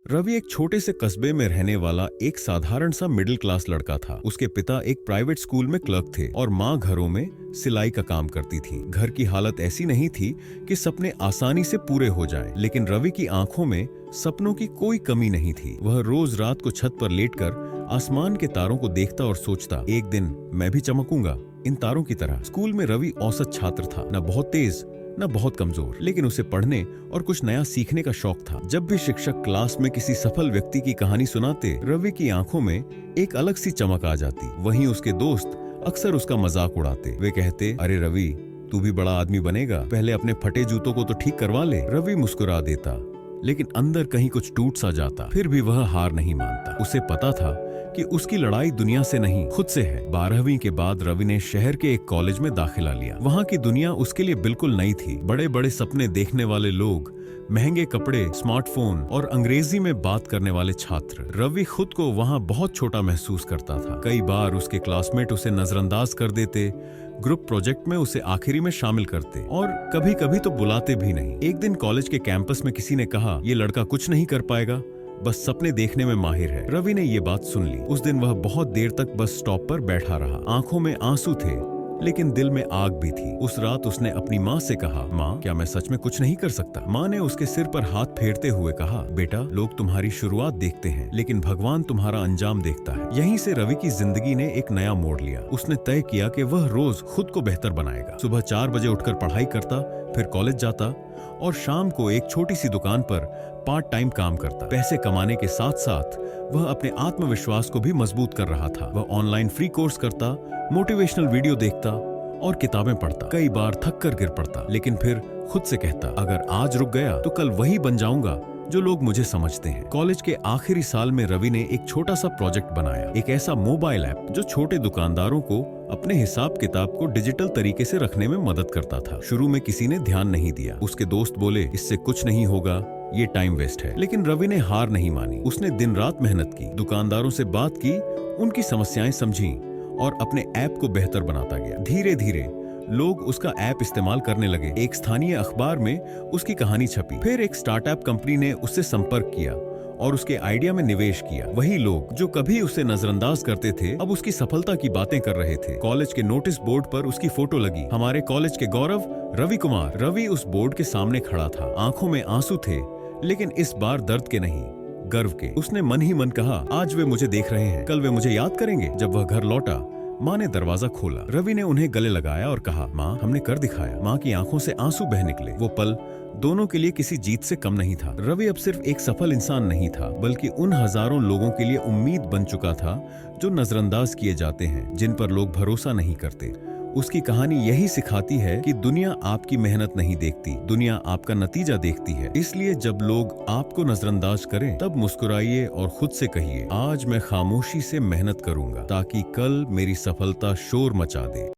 रवि एक छोटे से कस्बे में रहने वाला एक साधारण सा मिडिल क्लास लड़का था। उसके पिता एक प्राइवेट स्कूल में क्लर्क थे और माँ घरों में सिलाई का काम करती थी। घर की हालत ऐसी नहीं थी कि सपने आसानी से पूरे हो जाएं, लेकिन रवि की आंखों में सपनों की कोई कमी नहीं थी। वह रोज रात को छत पर लेटकर आसमान के तारों को देखता और सोचता, एक दिन मैं भी चमकूंगा इन तारों की तरह। स्कूल में रवि औसत छात्र था, न बहुत तेज न बहुत कमजोर, लेकिन उसे पढ़ने और कुछ नया सीखने का शौक था। जब भी शिक्षक क्लास में किसी सफल व्यक्ति की कहानी सुनाते, रवि की आंखों में एक अलग सी चमक आ जाती। वहीं उसके दोस्त अक्सर उसका मजाक उड़ाते। वे कहते, अरे रवि, तू भी बड़ा आदमी बनेगा, पहले अपने फटे जूतों को तो ठीक करवा ले। रवि मुस्कुरा देता, लेकिन अंदर कहीं कुछ टूट सा जाता। फिर भी वह हार नहीं मानता। उसे पता था कि उसकी लड़ाई दुनिया से नहीं, खुद से है। 12वीं के बाद रवि ने शहर के एक कॉलेज में दाखिला लिया। वहाँ की दुनिया उसके लिए बिल्कुल नई थी। बड़े बड़े सपने देखने वाले लोग, महंगे कपड़े, स्मार्टफोन और अंग्रेजी में बात करने वाले छात्र। रवि खुद को वहाँ बहुत छोटा महसूस करता था। कई बार उसके क्लासमेट उसे नजरअंदाज कर देते, ग्रुप प्रोजेक्ट में उसे आखिरी में शामिल करते और कभी कभी तो बुलाते भी नहीं। एक दिन कॉलेज के कैंपस में किसी ने कहा, ये लड़का कुछ नहीं कर पाएगा, बस सपने देखने में माहिर है। रवि ने ये बात सुन ली। उस दिन वह बहुत देर तक बस स्टॉप पर बैठा रहा। आंखों में आंसू थे, लेकिन दिल में आग भी थी। उस रात उसने अपनी माँ से कहा, माँ, क्या मैं सच में कुछ नहीं कर सकता? माँ ने उसके सिर पर हाथ फेरते हुए कहा, बेटा, लोग तुम्हारी शुरुआत देखते हैं, लेकिन भगवान तुम्हारा अंजाम देखता है। यहीं से रवि की जिंदगी ने एक नया मोड़ लिया। उसने तय किया कि वह रोज खुद को बेहतर बनाएगा। सुबह 4 बजे उठकर पढ़ाई करता, फिर कॉलेज जाता और शाम को एक छोटी सी दुकान पर पार्ट टाइम काम करता। पैसे कमाने के साथ साथ वह अपने आत्मविश्वास को भी मजबूत कर रहा था। वह ऑनलाइन फ्री कोर्स करता, मोटिवेशनल वीडियो देखता और किताबें पढ़ता। कई बार थक कर गिर पड़ता, लेकिन फिर खुद से कहता, अगर आज रुक गया तो कल वही बन जाऊंगा जो लोग मुझे समझते हैं। कॉलेज के आखिरी साल में रवि ने एक छोटा सा प्रोजेक्ट बनाया, एक ऐसा मोबाइल ऐप जो छोटे दुकानदारों को अपने हिसाब किताब को डिजिटल तरीके से रखने में मदद करता था। शुरू में किसी ने ध्यान नहीं दिया। उसके दोस्त बोले, इससे कुछ नहीं होगा, ये टाइम वेस्ट है। लेकिन रवि ने हार नहीं मानी। उसने दिन रात मेहनत की, दुकानदारों से बात की, उनकी समस्याएं समझी और अपने ऐप को बेहतर बनाता गया। धीरे धीरे लोग उसका ऐप इस्तेमाल करने लगे। एक स्थानीय अखबार में उसकी कहानी छपी। फिर एक स्टार्टअप कंपनी ने उससे संपर्क किया और उसके आइडिया में निवेश किया। वही लोग जो कभी उसे नजरअंदाज करते थे, अब उसकी सफलता की बातें कर रहे थे। कॉलेज के नोटिस बोर्ड पर उसकी फोटो लगी, हमारे कॉलेज के गौरव, रवि कुमार। रवि उस बोर्ड के सामने खड़ा था। आंखों में आंसू थे, लेकिन इस बार दर्द के नहीं, गर्व के। उसने मन ही मन कहा, आज वे मुझे देख रहे हैं, कल वे मुझे याद करेंगे। जब वह घर लौटा, माँ ने दरवाजा खोला। रवि ने उन्हें गले लगाया और कहा, माँ, हमने कर दिखाया। माँ की आंखों से आंसू बह निकले। वो पल दोनों के लिए किसी जीत से कम नहीं था। रवि अब सिर्फ एक सफल इंसान नहीं था, बल्कि उन हजारों लोगों के लिए उम्मीद बन चुका था जो नजरअंदाज किए जाते हैं, जिन पर लोग भरोसा नहीं करते। उसकी कहानी यही सिखाती है कि दुनिया आपकी मेहनत नहीं देखती, दुनिया आपका नतीजा देखती है। इसलिए जब लोग आपको नजरअंदाज करें, तब मुस्कुराइए और खुद से कहिए, आज मैं खामोशी से मेहनत करूंगा ताकि कल मेरी सफलता शोर मचा दे।